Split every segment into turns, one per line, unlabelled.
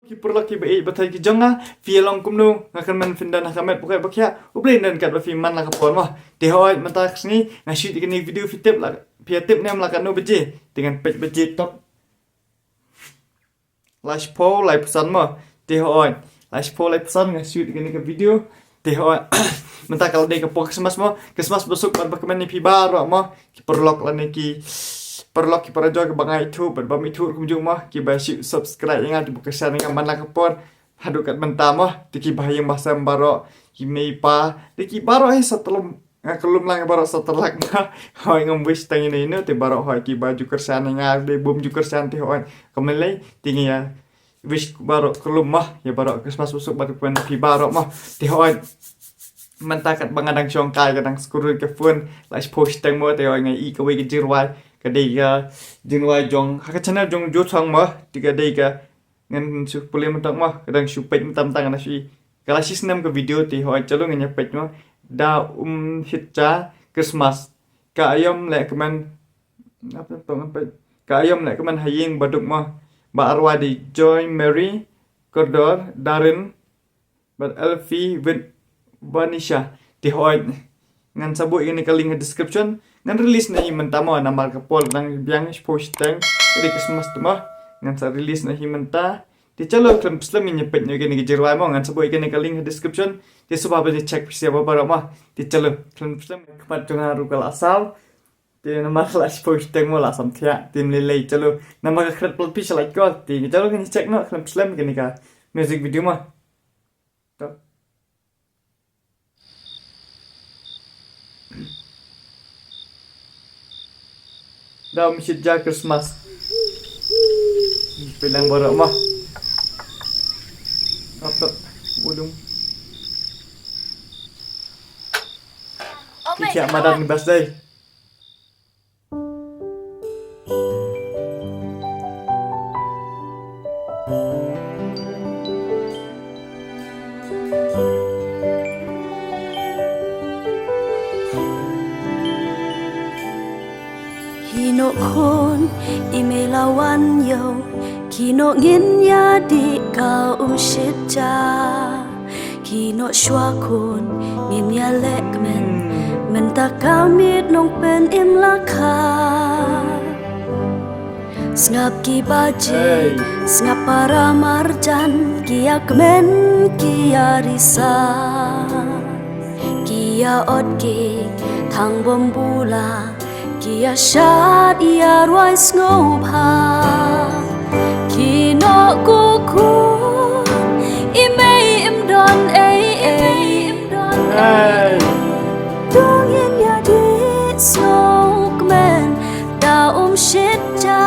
Perlu kita batai kita jangan film kumnu akan menfindan akamet pokoknya pakai ubrin dan kat berfirman lah kapon mah dehoi mentak sini ngasih ini video fitip lah fiatip ni melakukan no beje dengan page beje top lash po live pesan mah dehoi lash po live pesan ngasih ini ke video dehoi mentak kalau dia ke Christmas mah Christmas besok pada kemen ni pibar mah perlu lah ni ki perlu kita perlu bangai itu berbam itu kunjung mah kita basi subscribe yang ada buka share dengan mana kapon hadu kat bentar mah tiki bahayang bahasa baro kimi pa tiki baro setelah kelum lang baro setelah na hoi ngomwis tang ini te baro hoi ki baju kersan yang ada bom ju kersan te hoi kemelai tinggi ya wish baro kelum mah ya baro Christmas besok baru pun pi baro mah te hoi mentakat bangadang syongkai kadang skuru ke phone like post tang mo te hoi ngai i ke we ke jirwai kadai jinwai jong hak channel jong jo sang mah tiga dai ka ngan su pulih mentak mah kadang su page mentam tang na si kala sis nam ke video ti hoi chalo nganya page mah da hitcha Christmas ka ayam le keman apa tong page ka ayam le keman haying baduk mah ba arwa di Joy Mary Cordor Darin but Elfie with Vanisha ti hoi ngan sabut ini ke link description ngan release na himenta mo na markapol nang biang post tang di Christmas tu mah ngan sa release na himenta di chalo klam slam ni pet ni gini jirwai mo ngan sabut ini ke link description di subah be check sia ba bara mah di chalo klam slam kemat jong haru kal asal di nama kelas post tang mo la sam thia tim lelei chalo nama ka khat pul pish like ko di chalo gini check no klam slam gini ka music video mah dah masjid Christmas bilang borok mah apa budung kikiak madan bas day
Kino khôn imelawan yo kino ngin ya di ka shit cha kino shwa khôn ngin ya lek men ta kamit nong pen im la kha snap ki baje snap para marjan kia kemen kia risa kia otke thang bom bula kia shat ia roi sngop ha kino kuku imei im don im don dong yen ya di snow man da shit cha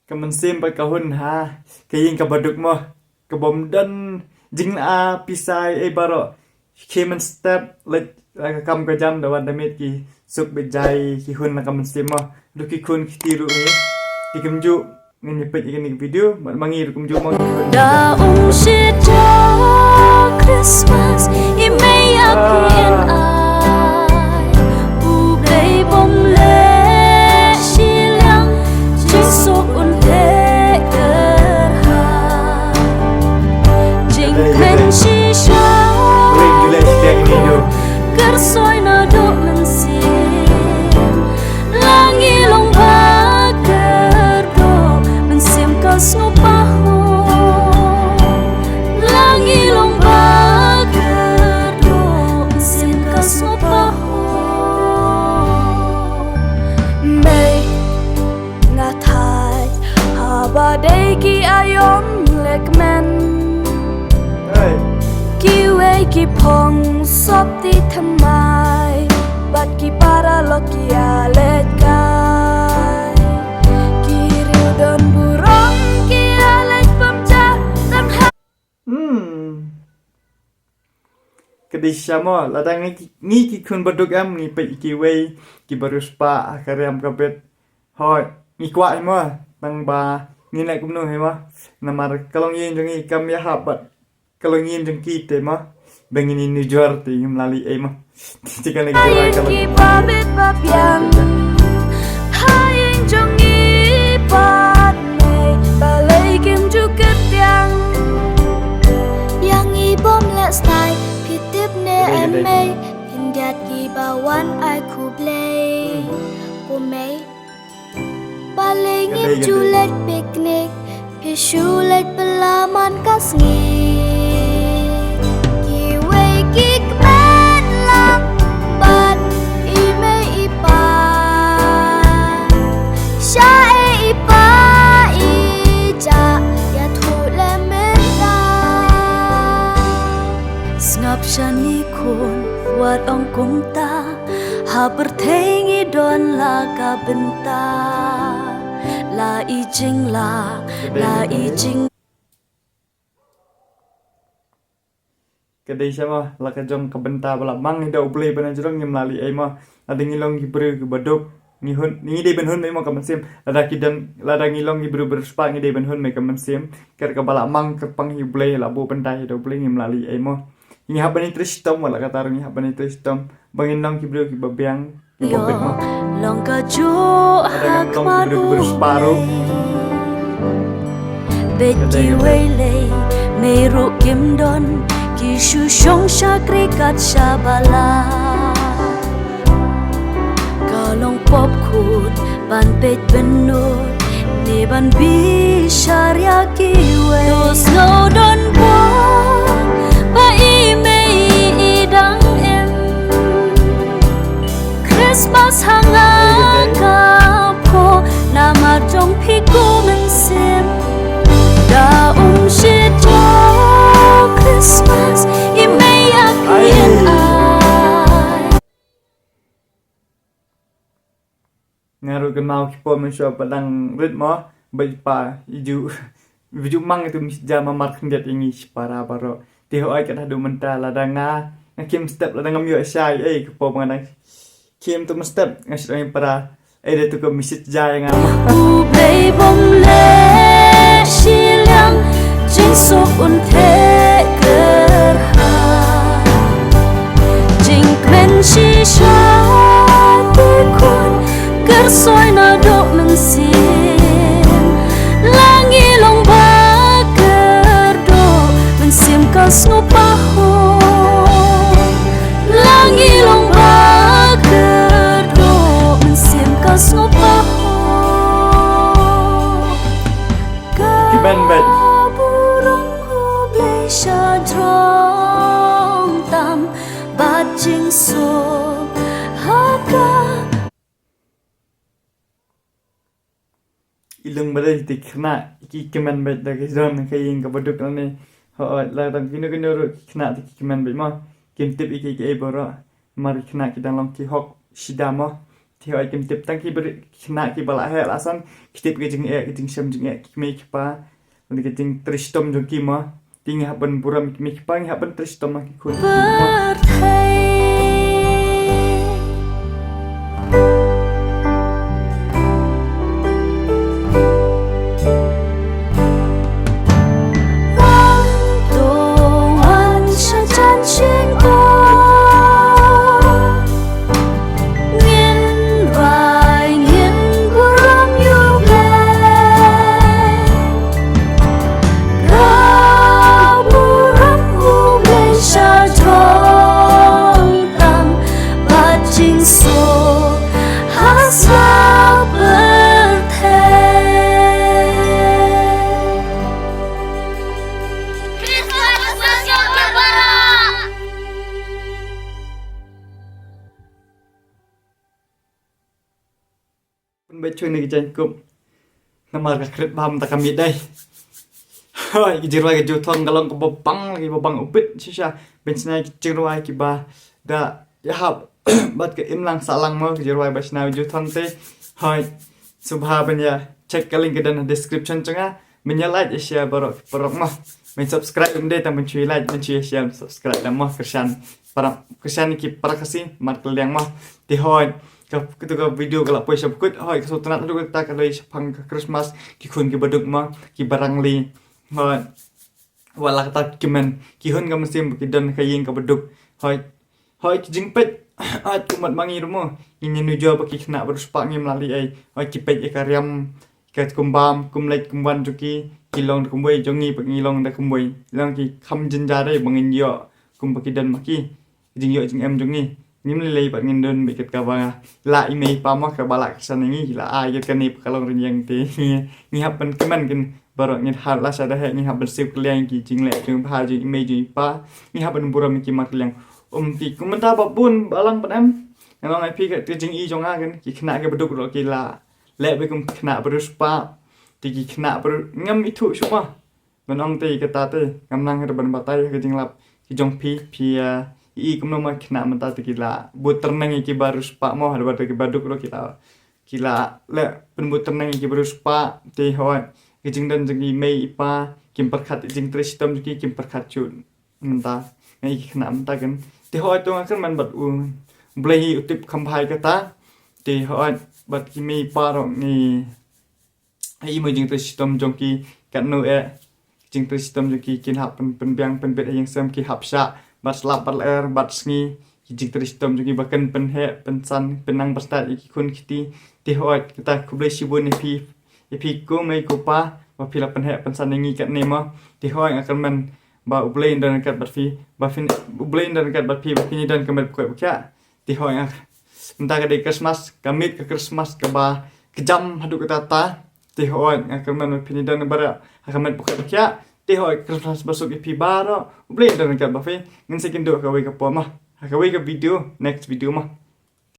kaman simpai kahun ha kayin ka baduk mo kabom dan jing a pisai baro kemen step let kam ka jam dawan damit ki suk bejai ki hun na kaman sim mo duki kun ki tiru ni ki kemju ngin pet ini video mangi kumju mo
da shit Christmas it may appear I u play bom le soi na do men sim langi long bager do men sim ka sno paho langi long bager do men sim ka sno paho mei na thai ha ba dei ki ayom lek men kiwe ki pong sop ti thamai bat ki para lokia let kai ki riu don burong ki alet pamcha tam ha
kedisya mo ladang ni ki kun baduk am ni pe kiwe ki barus pa akaram kabet hoi ni kwa mo bang ba ni nak kumno he mo namar kalong yin jongi kam ya habat kalau ingin jengki tema bengin ini juar ti melalui mah jika lagi jual kalau
Ki pamit papiang Hayang jongi pat me balai kim juga tiang Yang ibom let's stay pitip ne eme pindat ki bawan ai ku play ku me balai ngim julet piknik pisulet pelaman kasngi ki wei ki kmen lang bat ime ipa sha e ipa ija ya thule menta ngap shani kun wat ong kumta ha berthengi don la ka benta la ijing la ijing
kedai sama la ka jong ka benta bala mang ni da ublei bana jrong ngim lali ai ma ada ngilong gi bru gi badop ni hun ni de ben hun me ma ka mansim ada kidan la da ngilong gi bru spa ngi de ben hun me ka mansim ker ka bala mang ka pang hi ublei la bu benta hi da ublei ngim lali ai ma ni ha bani tristom wala ka tar ni ha bani tristom bangin nong gi bru gi babyang gi bobet ma
long ka jo hak
bru separuh
Beti wele meru kim don ki shu shong sha krikat shabala kalong pop khut ban pet benut ne ban bi sharya ki we dos no don bo pa i me idang em Christmas hanga ka po nama jong piku mensim Da shit jo Christmas imeyak in ai
ngaruh ke mau ki po men sho padang ritmo bai pa iju viju mang itu mis jama mark ndet ingi para baro ti ho ai ka du menta la danga ngakim step la danga myo shai ai ke po mangana kim tu step ngasai para de tu ko misit jaya ngama
u play bom le silang jing sok un the kerha jing kmen shi sha ti kun ker soi na do men sim langi long ba ker do men sim ka snu pa ho langi long ba ker do men sim ka snu pa ho
ben ben
burung hublei sha drong tam bat jing so haka
ilung bade ti khna ki kemen bet da ke zon ka ing ka baduk ne ho la dang kinu kinu ru khna ti kemen bet ma kim tip iki ke boro mar khna ki dang long ki hok shida mo ti ho kim tip tang ki ber khna ki bala he lasan ki tip ki jing ki jing sham jing ki me ki pa ni ki jing tristom jong ki ma ting ha ban buram ki me ki pa ha ban tristom ma ki khun
berthei
Baik cuy nih cukup nama kredit paham tak kami deh. Hai jirwai ke jutong galong ke bopang lagi bopang upit sisa bensinai jirwai ke bah da ya hab bat ke imlang salang mau jirwai basna jutong te. Hai subha benya cek ke link ke dalam description cenga benya like ya share borok mah men subscribe deh tam bencuy like bencuy share subscribe dan mah kersan para kersan ki para kasih markel yang mah di hoi ketika video kalau poin sebut, hoi kesultanan itu kita kalau sepang Christmas, kikun kibaduk mah, kibarang li, hoi wala kata kimen kihun ka mesim kidan kaying ka beduk hoi jingpet at kumat mangir mo ini nujo baki kena beruspak ngim lali ai hoi kipet ikariam kat kumbam kumlek kumban juki kilong kumboi jongi pengilong da kumboi lang ki kham jinjare bangin yo kum baki dan maki jing yo jing em jongi nim lei pat ngin don biket ka banga la imei pamok ka balak sanengi la ayat kan ni kalong rinyang te ni happen keman kin baru ngin hal la sada he ni happen sip kliang ki jing le jing pa jing imei jing pa ni happen buram ki mak liang pi kumenta babun balang panem ngalong ai pi ka jing i jonga kan ki khna ke beduk ro ki la le be kum khna berus pa ti ki khna ber ngam itu semua menong te kata te ngam nang her ban batai ke jing lap ki jong pi i kum no ma khna menta te ki la but ternang ki barus pa mo har batu ki baduk ro ki la le pen but ternang ki berus pa te hoi ki jing dan jing i mei pa kim perkhat jing tre sistem ki kim perkhat chun menta ngai ki khna menta kan te hoi to kan man bat blei utip khampai kata te hoi bat ki mei paro ni ai mo jing tre sistem jong ki kan no jing tre sistem jong ki kin hap pen biang pen bet yang sam ki hap sha bat slap bat ler bat sngi ki jing tre sistem jong ki bakan pen he pen san penang bastat ki kun kiti te hoi kita kublei sibun ni pi ko mei ko pa wa pila pen he pen san ngi kat ne mo te hoi akan man ba ublei dan kat bat fi ba fin ublei dan kat bat fi ba kini dan kemet ko kya te hoi entah ke di Christmas kamit ke Christmas ke ba kejam hadu ke tata te hoi akan man pini dan bara akan man buka kya te hoi Christmas besok ipi bara ublei dan kat ba fi ngin sekin do ka we ka po ma ka we ka video next video ma